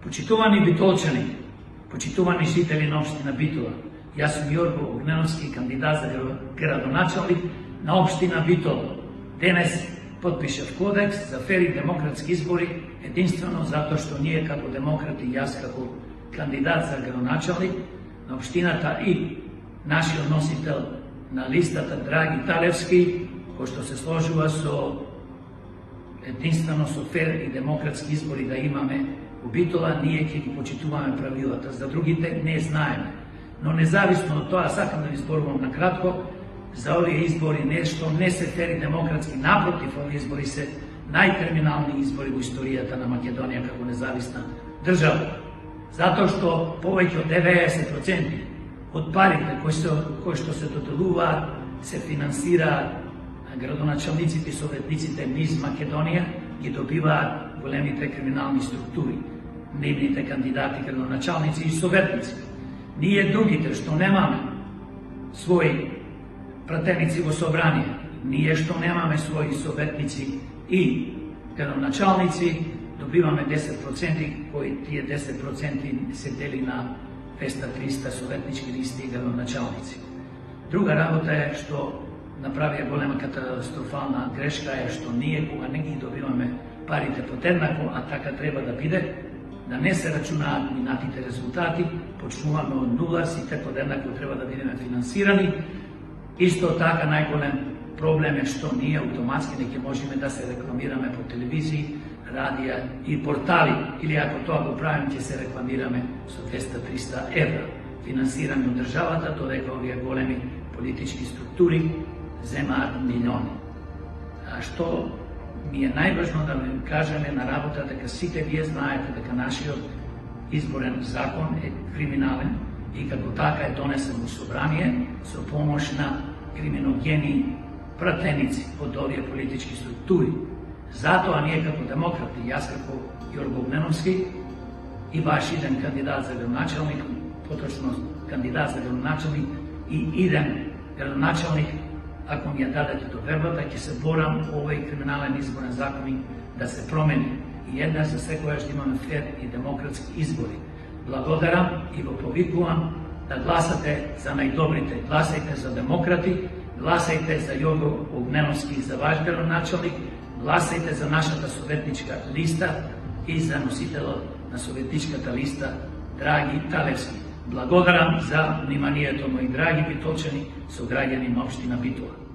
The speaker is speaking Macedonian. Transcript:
Почитувани битолчани, почитувани жители на општина Битола, јас сум Јорго Огненовски, кандидат за градоначалник на општина Битола. Денес подпишав кодекс за фер и демократски избори, единствено затоа што ние како демократи, јас како кандидат за градоначалник на општината и нашиот носител на листата Драги Талевски, кој што се сложува со единствено со фер и демократски избори да имаме у Битола, ние ќе ги почитуваме правилата, за другите не знаеме. Но независно од тоа, сакам да ви зборувам на кратко, за овие избори нешто не се фер и демократски, напротив, овие избори се најкриминални избори во историјата на Македонија како независна држава. Затоа што повеќе од 90% од парите кои што се доделуваат се финансираат градоначалниците и советниците низ Македонија, ги добиваат големите криминални структури, нивните кандидати, градоначалници и советници. Ние другите што немаме своји пратеници во собрание, ние што немаме своји советници и градоначалници, добиваме 10%, кои тие 10% се дели на 200-300 советнички листи и градоначалници. Друга работа е што направија голема катастрофална грешка е што ние кога не ги добиваме парите подеднакво, а така треба да биде, да не се рачунаат минатите резултати, почнуваме од нула, сите подеднакво треба да бидеме финансирани. Исто така најголем проблем е што ние автоматски не ќе можеме да се рекламираме по телевизии, радија и портали, или ако тоа го правим, ќе се рекламираме со 200-300 евра, финансирани од државата, додека овие големи политички структури земаат милиони. А што ми е најважно да ви кажеме на работа, дека сите вие знаете дека нашиот изборен закон е криминален и како така е донесен во собрание со помош на криминогени пратеници од овие политички структури. Затоа ние како демократи, јас како Јорго Огненовски и ваш иден кандидат за градоначалник, поточно кандидат за градоначалник и иден градоначалник, ако ми ја дадете довербата, ќе се борам овој криминален изборен закон да се промени и еднаш за секојаш да имаме фер и демократски избори. Благодарам и го повикувам да гласате за најдобрите, гласајте за демократи, гласајте за Јорго Огненовски, за ваш градоначалник, гласајте за нашата советничка листа и за носителот на советничката листа Драги Талевски. Благодарам за вниманието, мои драги битолчани, сограѓани на општина Битола.